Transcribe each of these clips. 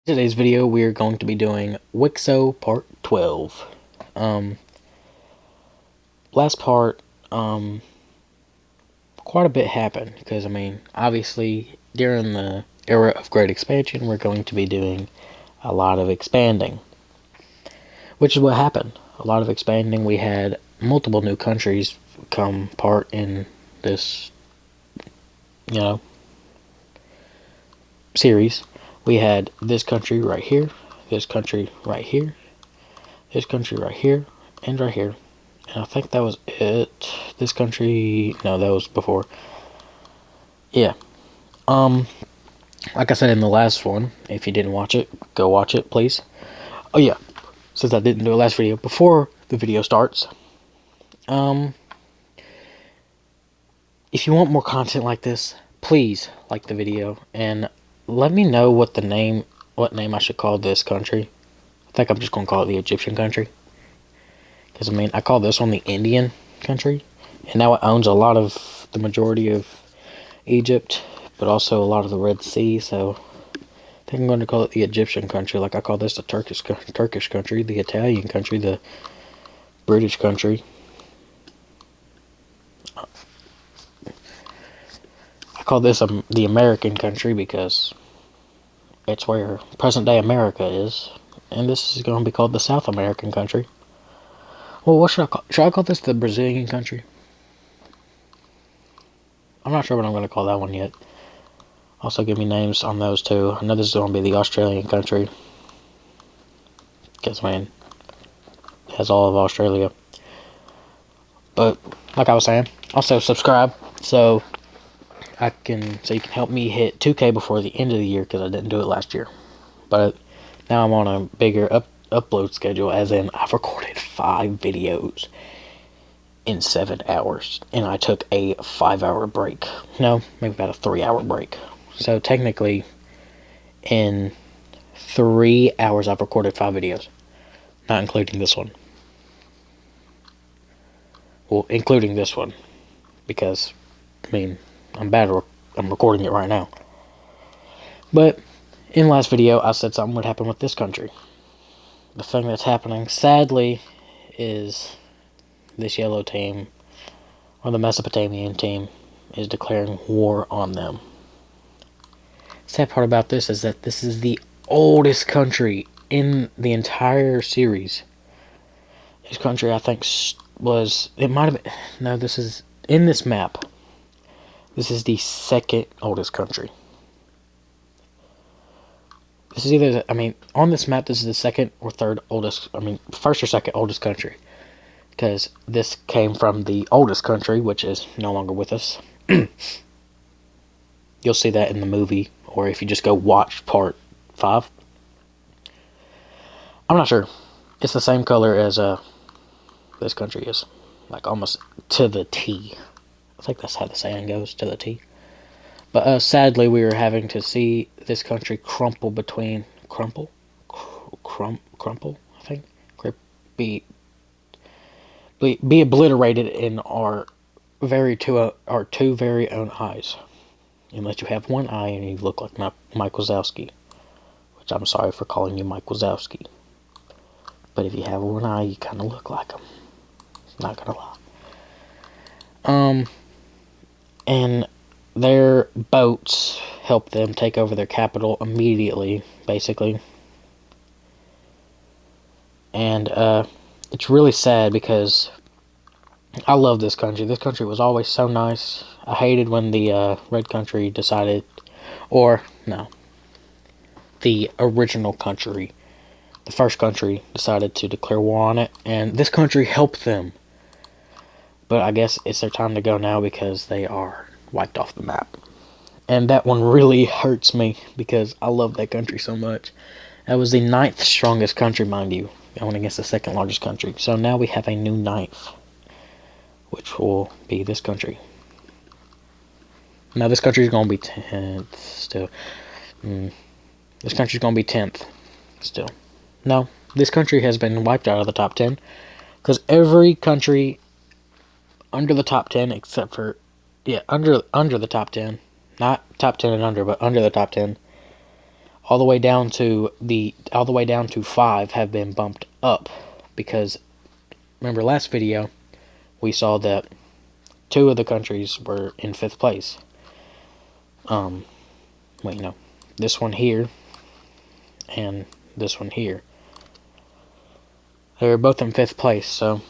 Today's video, we are going to be doing Wixo Part 12. Last part, quite a bit happened, because, obviously, during the era of Great Expansion, we're going to be doing a lot of expanding. Which is what happened. A lot of expanding. We had multiple new countries come part in this, series. We had this country right here, this country right here, this country right here, and right here. And I think that was it. This country, no, that was before. Yeah. Like I said in the last one, if you didn't watch it, go watch it, please. Oh yeah, since I didn't do a last video before the video starts, if you want more content like this, please like the video and let me know what name I should call this country. I think I'm just gonna call it the Egyptian country, because I call this one the Indian country, and now it owns a lot of the majority of Egypt, but also a lot of the Red Sea. So I think I'm going to call it the Egyptian country, like I call this the Turkish country, the Italian country, the British country. I call this the American country because it's where present day America is, and this is going to be called the South American country. Well, what should I call? Should I call this the Brazilian country? I'm not sure what I'm going to call that one yet. Also, give me names on those too. I know this is going to be the Australian country, because it has all of Australia. But like I was saying, also subscribe so you can help me hit 2K before the end of the year, because I didn't do it last year. But now I'm on a bigger upload schedule, as in I've recorded 5 videos in 7 hours, and I took a 5-hour break. No, maybe about a 3-hour break. So technically, in 3 hours, I've recorded 5 videos, not including this one. Well, including this one, because I'm recording it right now. But in the last video, I said something would happen with this country. The thing that's happening, sadly, is this yellow team, or the Mesopotamian team, is declaring war on them. Sad part about this is that this is the oldest country in the entire series. This country, I think, it might have been, no, this is, in this map, this is the second oldest country. This is either, on this map, this is the second or third oldest, first or second oldest country. Because this came from the oldest country, which is no longer with us. You'll see that in the movie, or if you just go watch part 5. I'm not sure. It's the same color as this country is. Like, almost to the T. I think that's how the saying goes, to the T. But sadly, we are having to see this country crumple, I think, be obliterated in our two very own eyes. Unless you have one eye and you look like Mike Wazowski, which I'm sorry for calling you Mike Wazowski. But if you have one eye, you kind of look like him. Not gonna lie. And their boats help them take over their capital immediately, basically. And it's really sad, because I love this country. This country was always so nice. I hated when the red country decided, or no, the original country, the first country, decided to declare war on it, and this country helped them. But I guess it's their time to go now, because they are wiped off the map. And that one really hurts me, because I love that country so much. That was the 9th strongest country, mind you, going against the second largest country. So now we have a new 9th, which will be this country. Now this country is going to be 10th still. This country is going to be 10th still. No, this country has been wiped out of the top 10, because every country under the top 10, except for, under the top 10, not top 10 and under, but under the top 10, all the way down to 5 have been bumped up, because remember last video we saw that 2 of the countries were in 5th place. Wait, no, this one here and this one here, they were both in 5th place. So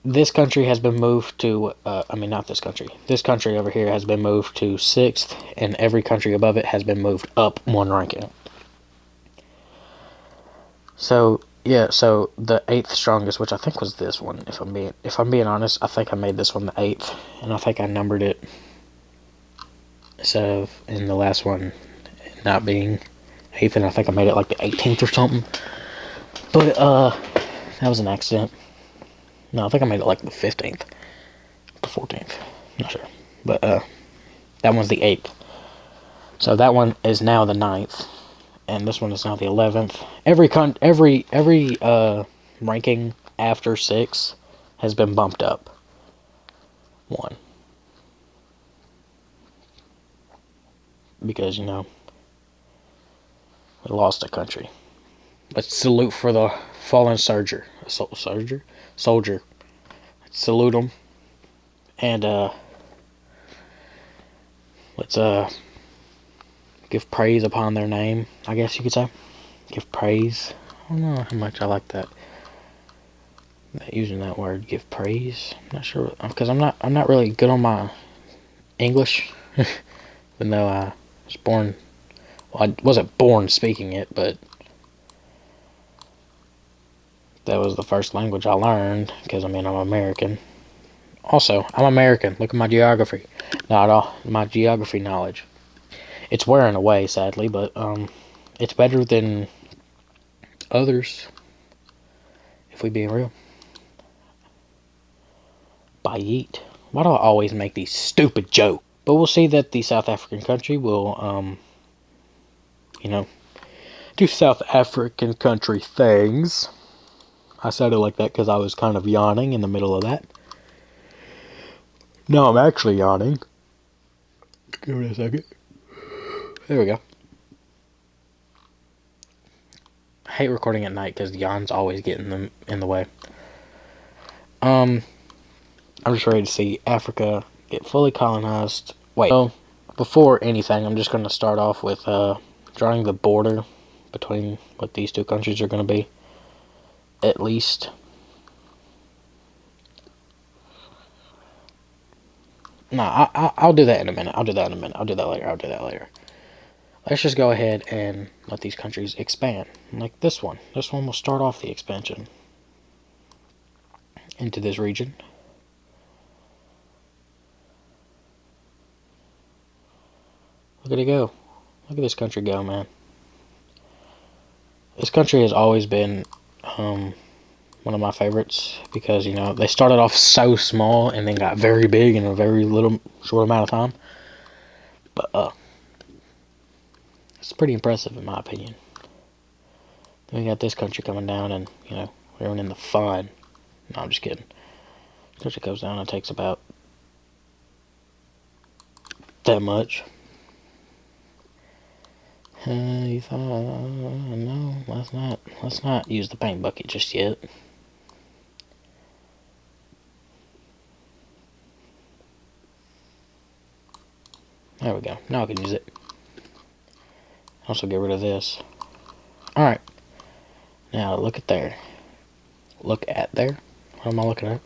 this country has been moved to not this country, this country over here has been moved to 6th, and every country above it has been moved up 1 ranking. So yeah, so the 8th strongest, which I think was this one, if I'm being honest, I think I made this one the 8th, and I think I numbered it instead of in the last one not being 8th, and I think I made it like the 18th or something. But that was an accident. No, I think I made it like the 15th, the 14th, not sure. But that one's the 8th. So that one is now the 9th, and this one is now the 11th. Every ranking after 6 has been bumped up 1. Because, you know, we lost a country. But salute for the fallen soldier. Soldier. Salute them. And, let's, give praise upon their name, I guess you could say. Give praise. I don't know how much I like that. Using that word, give praise. I'm not sure, because I'm not really good on my English. Even though I was born, well, I wasn't born speaking it, but that was the first language I learned, because I mean, I'm American. Also, I'm American. Look at my geography. Not all my geography knowledge. It's wearing away, sadly, but it's better than others, if we being real. Bayit. Why do I always make these stupid jokes? But we'll see that the South African country will, you know, do South African country things. I said it like that because I was kind of yawning in the middle of that. No, I'm actually yawning. Give it a second. There we go. I hate recording at night because yawns always get in the way. I'm just ready to see Africa get fully colonized. Wait, so before anything, I'm just going to start off with drawing the border between what these 2 countries are going to be. At least. No, I'll do that in a minute. I'll do that later. Let's just go ahead and let these countries expand. Like this one. This one will start off the expansion into this region. Look at it go. Look at this country go, man. This country has always been one of my favorites, because, you know, they started off so small and then got very big in a very short amount of time. But it's pretty impressive in my opinion. Then we got this country coming down and, you know, ruining the fun. No, I'm just kidding. This country goes down and takes about that much. You thought, no, let's not use the paint bucket just yet. There we go. Now I can use it. Also get rid of this. Alright. Now look at there. Look at there. What am I looking at?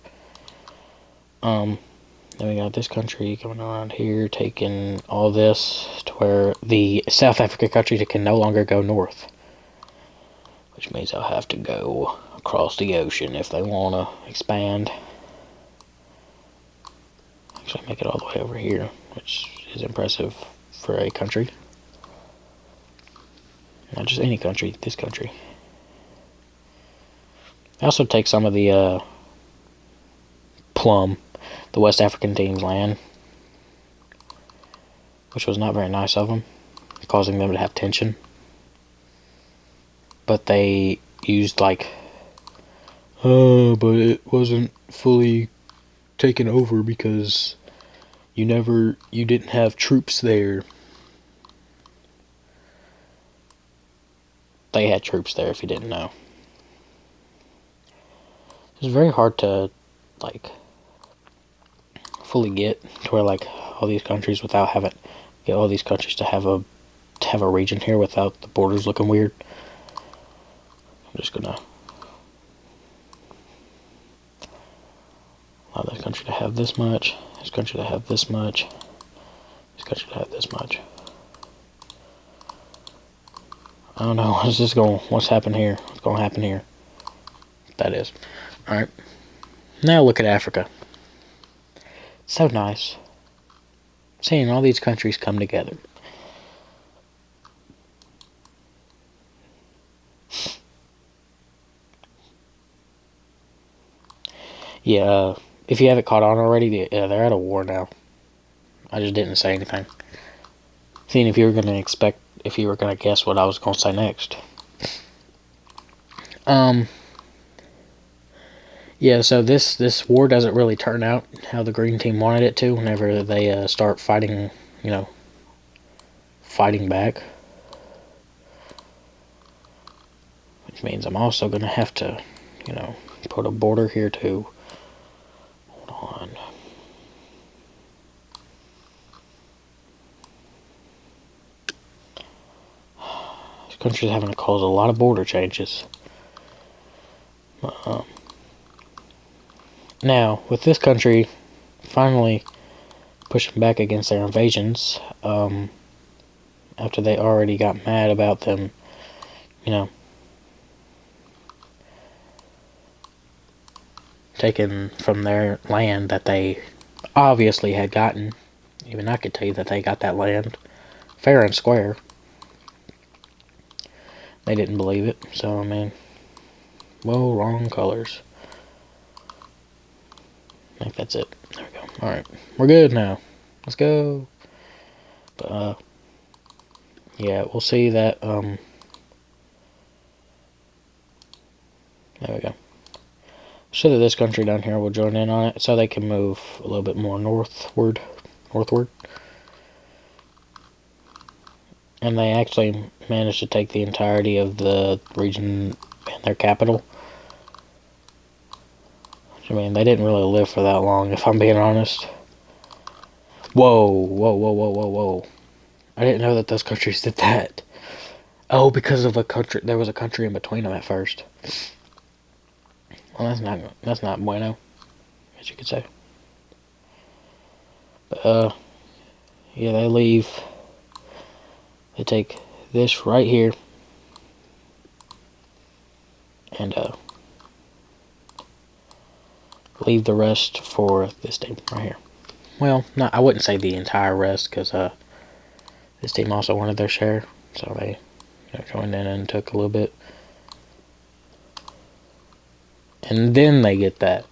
Then we got this country coming around here, taking all this to where the South African country can no longer go north. Which means they'll have to go across the ocean if they want to expand. Actually make it all the way over here, which is impressive for a country. Not just any country, this country. I also take some of the plum, the West African team's land, which was not very nice of them, causing them to have tension. But they used like, oh, but it wasn't fully taken over because you didn't have troops there. they had troops there, if you didn't know. It's very hard to, like, fully get to where, like, all these countries without having, get all these countries to have a region here without the borders looking weird. I'm just gonna allow this country to have this much, this country to have this much, this country to have this much. I don't know, what's happened here? What's gonna happen here? That is. Alright. Now look at Africa. So nice. Seeing all these countries come together. Yeah, if you haven't caught on already, they're at a war now. I just didn't say anything. Seeing if you were gonna guess what I was gonna say next. Yeah, so this war doesn't really turn out how the green team wanted it to whenever they start fighting, fighting back. Which means I'm also gonna have to, put a border here too. Hold on. This country's having to cause a lot of border changes. Now, with this country finally pushing back against their invasions, after they already got mad about them, taken from their land that they obviously had gotten. Even I could tell you that they got that land fair and square. They didn't believe it, so I mean, whoa, wrong colors. I think that's it. There we go. Alright, we're good now. Let's go. But, yeah, we'll see that, there we go. So that this country down here will join in on it, so they can move a little bit more northward. And they actually managed to take the entirety of the region and their capital. I mean, they didn't really live for that long, if I'm being honest. Whoa. I didn't know that those countries did that. Oh, because of there was a country in between them at first. Well, that's not bueno, as you could say. But, yeah, they leave. They take this right here. And, leave the rest for this team right here. Well, I wouldn't say the entire rest, because, this team also wanted their share. So they joined in and took a little bit. And then they get that.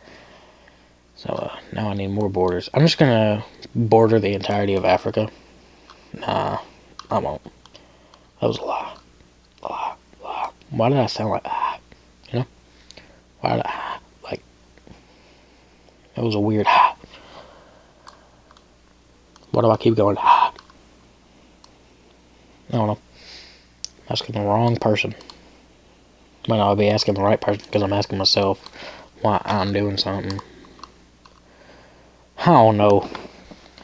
So, now I need more borders. I'm just gonna border the entirety of Africa. Nah, I won't. That was a lie. Why did I sound like Why did I, like, that was a weird Why do I keep going I don't know. I'm asking the wrong person. Might not be asking the right person because I'm asking myself why I'm doing something. I don't know.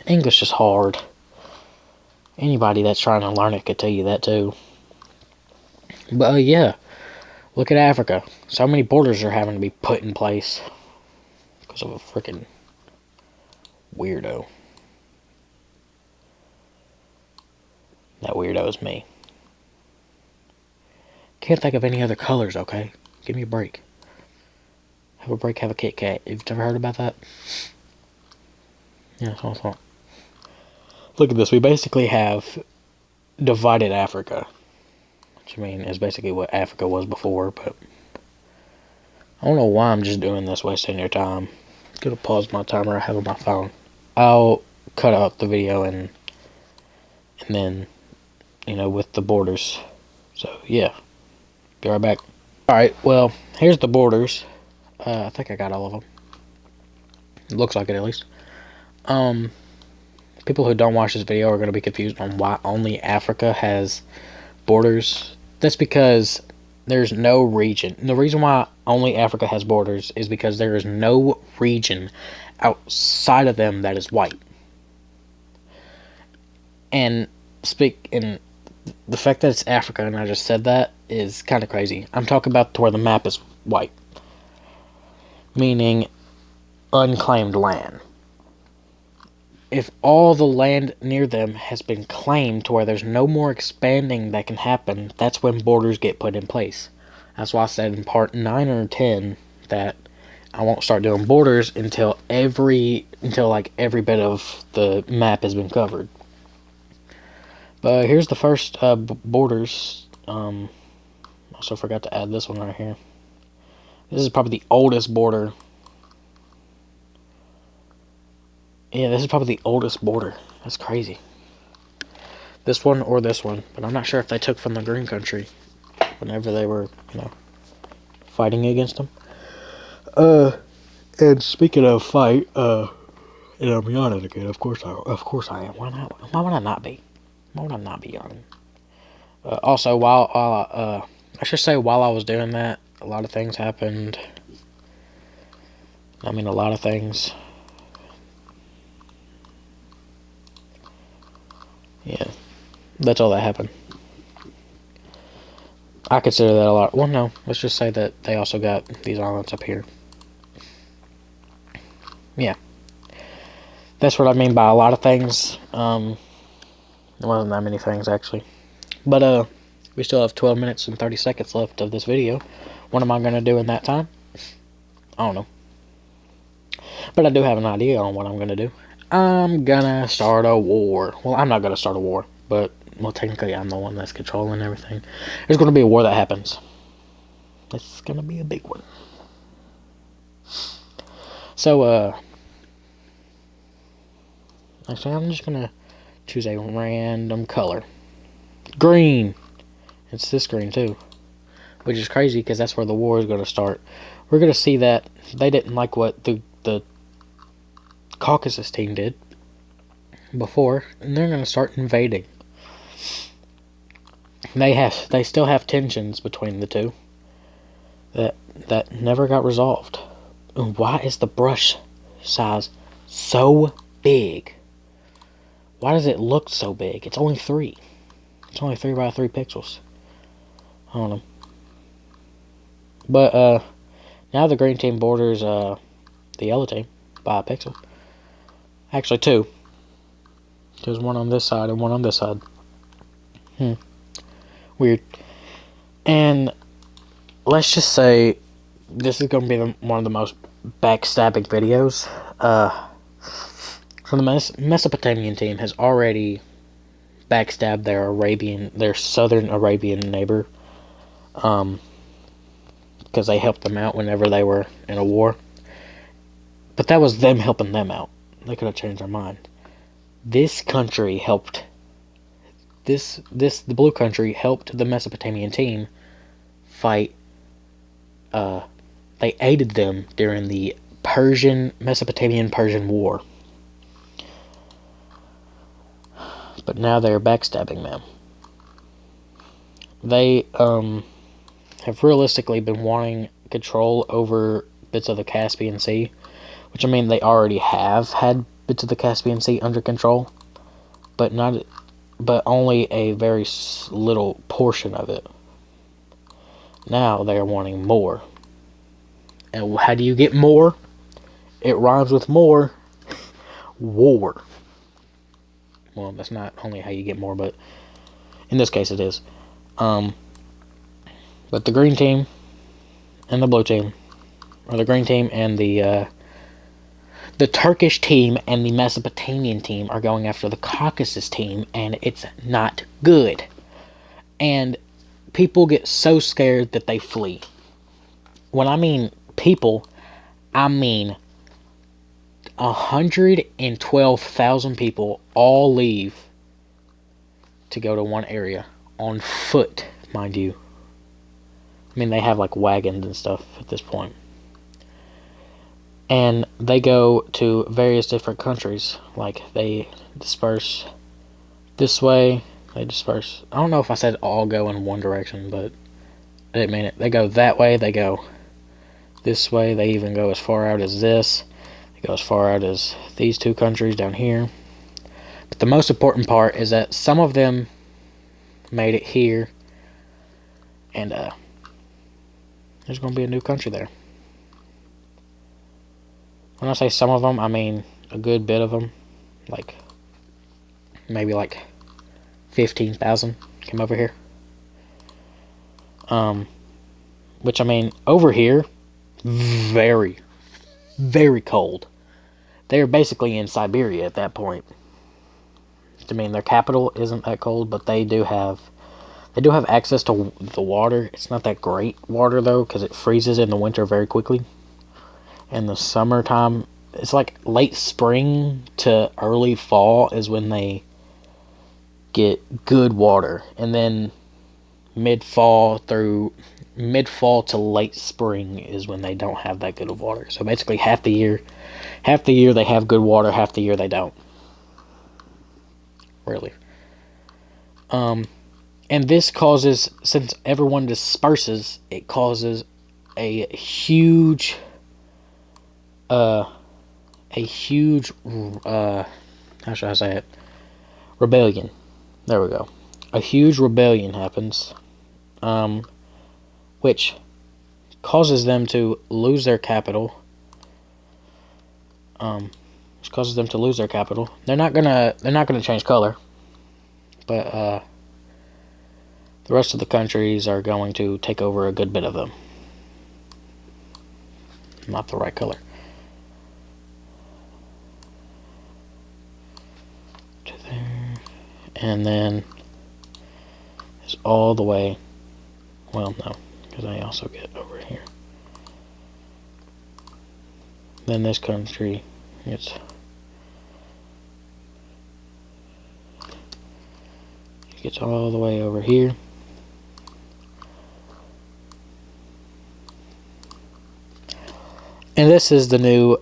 English is hard. Anybody that's trying to learn it could tell you that too. But yeah, look at Africa. So many borders are having to be put in place because of a freaking weirdo. That weirdo is me. Can't think of any other colors, okay? Give me a break. Have a break, have a Kit Kat. You've never heard about that? Yeah, that's what I thought. Look at this. We basically have divided Africa. Which, I mean, is basically what Africa was before, but I don't know why I'm just doing this, wasting your time. I'm gonna pause my timer I have on my phone. I'll cut out the video and then, with the borders. So, yeah. Be right back. Alright, well, here's the borders. I think I got all of them. It looks like it, at least. People who don't watch this video are going to be confused on why only Africa has borders That's because there's no region. And the reason why only Africa has borders is because there is no region outside of them that is white. And the fact that it's Africa and I just said that is kind of crazy. I'm talking about to where the map is white, meaning unclaimed land. If all the land near them has been claimed to where there's no more expanding that can happen, that's when borders get put in place. That's why I said in part 9 or 10 that I won't start doing borders until like every bit of the map has been covered. But here's the first borders. Also forgot to add this one right here. This is probably the oldest border. Yeah, this is probably the oldest border. That's crazy. This one or this one, but I'm not sure if they took from the Green Country whenever they were, fighting against them. And speaking of fight, and I'm yawning again. Of course I am. Why not? Why would I not be? Why would I not be yawning? Also, while I should say while I was doing that, a lot of things happened. I mean, a lot of things. Yeah, that's all that happened. I consider that a lot. Well, no, let's just say that they also got these islands up here. Yeah, that's what I mean by a lot of things. There wasn't that many things actually, but we still have 12 minutes and 30 seconds left of this video. What am I gonna do in that time? I don't know, but I do have an idea on what I'm gonna do. I'm gonna start a war. Well, I'm not gonna start a war, but well, technically I'm the one that's controlling everything. There's gonna be a war that happens. It's gonna be a big one. So, actually, I'm just gonna choose a random color. Green. It's this green too, which is crazy because that's where the war is gonna start. We're gonna see that they didn't like what the Caucasus team did before, and they're gonna start invading. They still have tensions between the two that never got resolved. And why is the brush size so big? Why does it look so big? It's only 3. It's only 3 by 3 pixels. I don't know. But now the green team borders the yellow team by a pixel. Actually 2. There's one on this side and one on this side. Weird. And let's just say this is going to be one of the most backstabbing videos. So the Mesopotamian team has already backstabbed their southern Arabian neighbor, because they helped them out whenever they were in a war. But that was them helping them out. They could have changed their mind. This country helped. The blue country helped the Mesopotamian team fight. They aided them during the Mesopotamian-Persian War. But now they're backstabbing them. They have realistically been wanting control over bits of the Caspian Sea, which I mean they already have had bits of the Caspian Sea under control, but only a very little portion of it. Now they are wanting more. And how do you get more? It rhymes with more. War. Well, that's not only how you get more, but in this case it is. But the green team and the blue team, or the green team and the Turkish team and the Mesopotamian team are going after the Caucasus team, and it's not good. And people get so scared that they flee. When I mean people, I mean 112,000 people all leave to go to one area on foot, mind you. I mean, they have like wagons and stuff at this point. And they go to various different countries. Like, they disperse this way, They disperse. I don't know if I said all go in one direction, but I didn't mean it. They go that way. They go this way. They even go as far out as this. They go as far out as these two countries down here. But the most important part is that some of them made it here, and there's going to be a new country there. When I say some of them, I mean a good bit of them. Like, maybe like 15,000 came over here. Which, I mean, over here, very, very cold. They're basically in Siberia at that point. I mean, their capital isn't that cold, but they do have access to the water. It's not that great water, though, because it freezes in the winter very quickly. In the summertime, it's like late spring to early fall is when they get good water. And then mid-fall to late spring is when they don't have that good of water. So basically half the year they have good water, half the year they don't. Really. And this causes, since everyone disperses, it causes a huge how should I say it? Rebellion. There we go. A huge rebellion happens, which causes them to lose their capital. Which causes them to lose their capital. They're not gonna change color, but the rest of the countries are going to take over a good bit of them. Not the right color. To there, and then it's all the way. Well, no, because I also get over here. Then this country gets all the way over here. And this is the new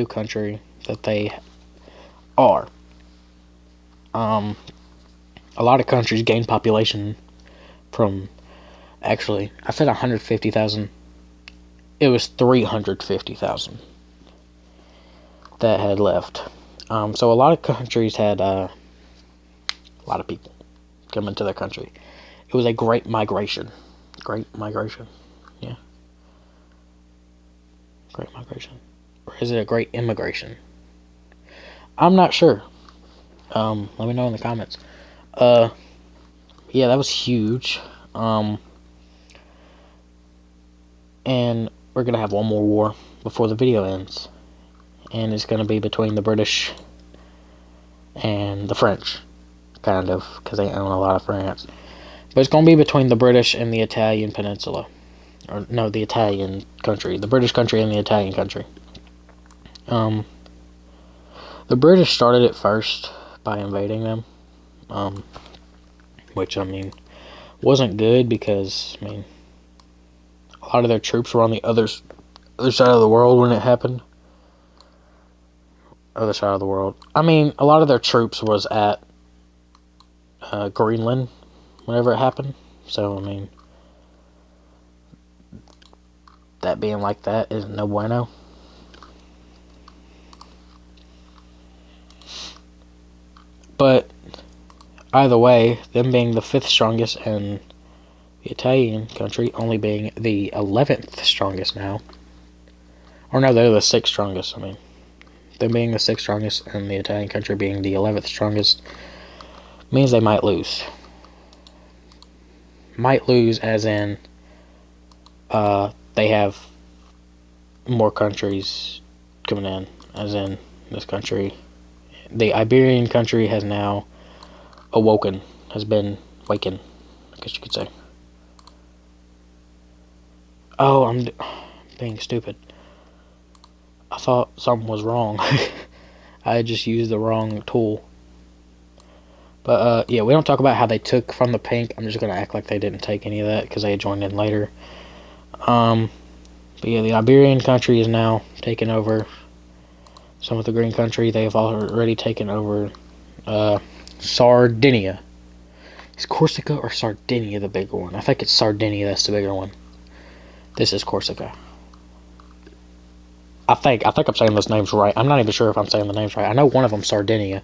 country that they are. A lot of countries gain population from, actually, I said 150,000. It was 350,000 that had left. So a lot of countries had a lot of people come into their country. It was a great migration. Yeah. Great migration. Or is it a great immigration? I'm not sure. Let me know in the comments. Yeah, that was huge. And we're gonna have one more war before the video ends. And it's gonna be between the British and the French. Kind of, because they own a lot of France. But it's gonna be between the British and the Italian peninsula. Or, no, the Italian country. The British country and the Italian country. The British started it first by invading them. Which, I mean, wasn't good because, I mean, a lot of their troops were on the other side of the world when it happened. Other side of the world. I mean, a lot of their troops was at Greenland whenever it happened. So, I mean, that being like that is no bueno. But either way, them being the 5th strongest and the Italian country only being the 11th strongest now. Or no, they're the 6th strongest. I mean, them being the 6th strongest and the Italian country being the 11th strongest means they might lose. Might lose as in they have more countries coming in, as in this country. The Iberian country has now awoken, has been wakened, I guess you could say. Oh, I'm being stupid. I thought something was wrong. I just used the wrong tool. But, yeah, we don't talk about how they took from the pink. I'm just going to act like they didn't take any of that because they joined in later. But, yeah, the Iberian country is now taking over some of the green country. They have already taken over Sardinia. Is Corsica or Sardinia the bigger one? I think it's Sardinia that's the bigger one. This is Corsica. I think I'm saying those names right. I'm not even sure if I'm saying the names right. I know one of them's Sardinia.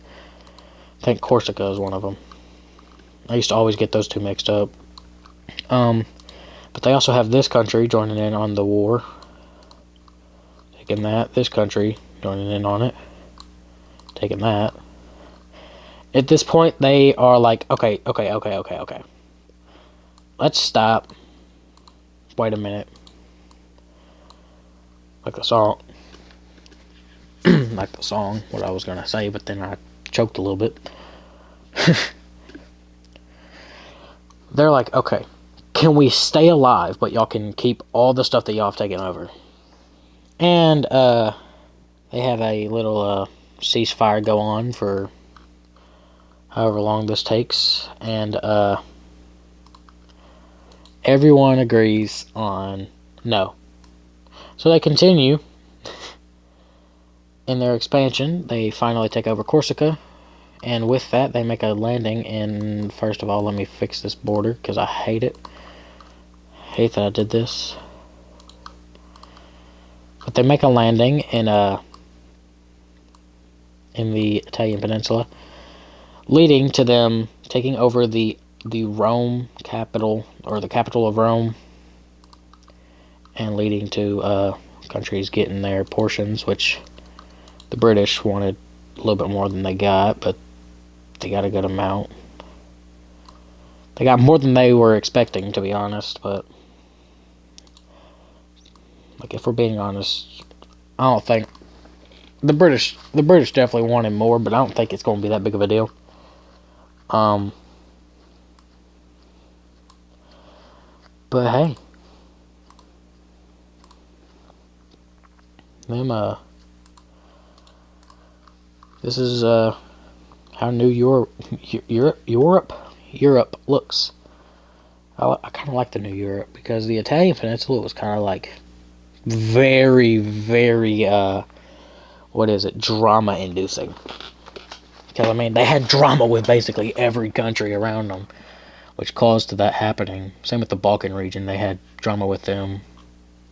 I think Corsica is one of them. I used to always get those two mixed up. But they also have this country joining in on the war. Taking that. This country joining in on it. Taking that. At this point, they are like, okay. Let's stop. Wait a minute. Like the song. Like the song, what I was going to say, but then I choked a little bit. They're like, okay, can we stay alive, but y'all can keep all the stuff that y'all have taken over? And, they have a little, ceasefire go on for however long this takes, and, everyone agrees on no. So they continue in their expansion. They finally take over Corsica, and with that they make a landing in, first of all, let me fix this border because I hate it. Hate that I did this. But they make a landing in the Italian peninsula, leading to them taking over the Rome capital, or the capital of Rome, and leading to countries getting their portions, which the British wanted a little bit more than they got, but they got a good amount. They got more than they were expecting, to be honest, but like, if we're being honest, I don't think the British definitely wanted more, but I don't think it's going to be that big of a deal. But hey, this is how New Europe looks. I kind of like the New Europe, because the Italian peninsula was kind of like very, very drama inducing. Because I mean, they had drama with basically every country around them, which caused that happening. Same with the Balkan region, they had drama with them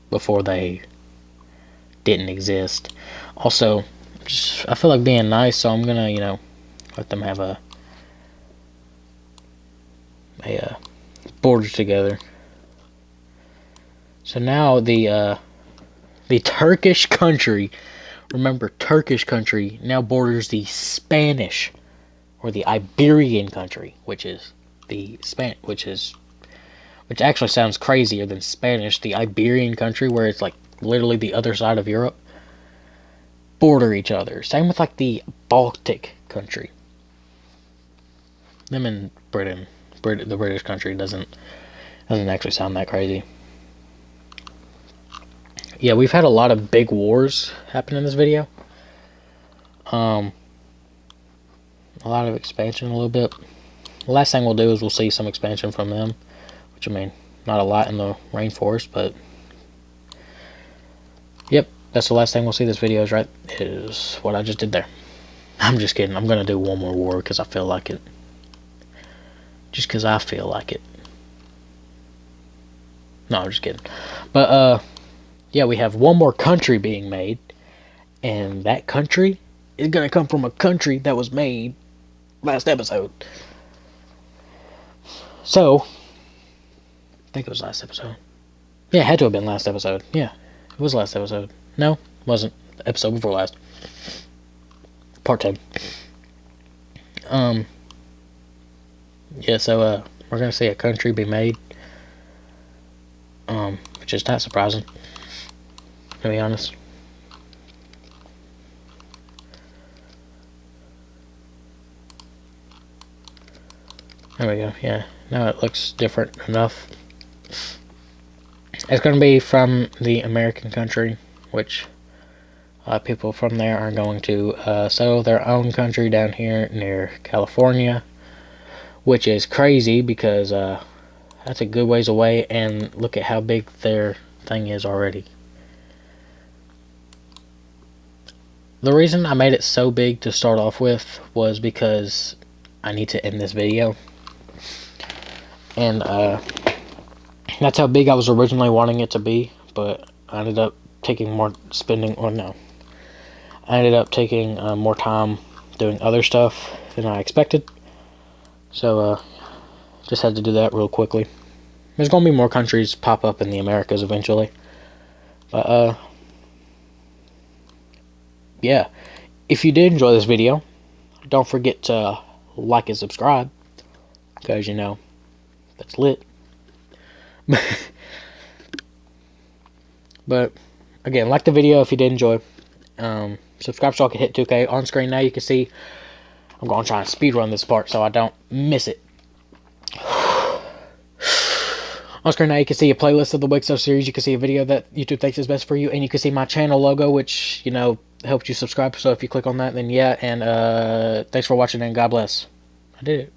before they didn't exist. Also, I feel like being nice, so I'm gonna, let them have a border together. So now the Turkish country, remember, Turkish country now borders the Spanish, or the Iberian country, which actually sounds crazier than Spanish. The Iberian country, where it's like literally the other side of Europe, border each other. Same with like the Baltic country. Them in Britain, the British country doesn't actually sound that crazy. Yeah, we've had a lot of big wars happen in this video. A lot of expansion, a little bit. The last thing we'll do is we'll see some expansion from them, which, I mean, not a lot in the rainforest, but yep, that's the last thing we'll see this video is, right? Is what I just did there. I'm just kidding. I'm gonna do one more war because I feel like it. Just because I feel like it. No, I'm just kidding. But yeah, we have one more country being made, and that country is gonna come from a country that was made last episode. So, I think it was last episode. Yeah, it had to have been last episode. Yeah, it was last episode. No, it wasn't. Episode before last. Part 10. Yeah, so, we're gonna see a country be made. Which is not surprising, to be honest. There we go, yeah. Now it looks different enough. It's going to be from the American country, which people from there are going to settle their own country down here near California, which is crazy because that's a good ways away, and look at how big their thing is already. The reason I made it so big to start off with was because I need to end this video. And that's how big I was originally wanting it to be, but I ended up taking more I ended up taking more time doing other stuff than I expected. So just had to do that real quickly. There's gonna be more countries pop up in the Americas eventually. But yeah. If you did enjoy this video, don't forget to like and subscribe, because you know that's lit. But again, like the video if you did enjoy. Subscribe so I can hit 2K. On screen now you can see I'm going to try and speed run this part so I don't miss it. On screen now you can see a playlist of the Wixo series. You can see a video that YouTube thinks is best for you, and you can see my channel logo, which, you know, helps you subscribe. So if you click on that, then yeah. And thanks for watching, and God bless. I did it.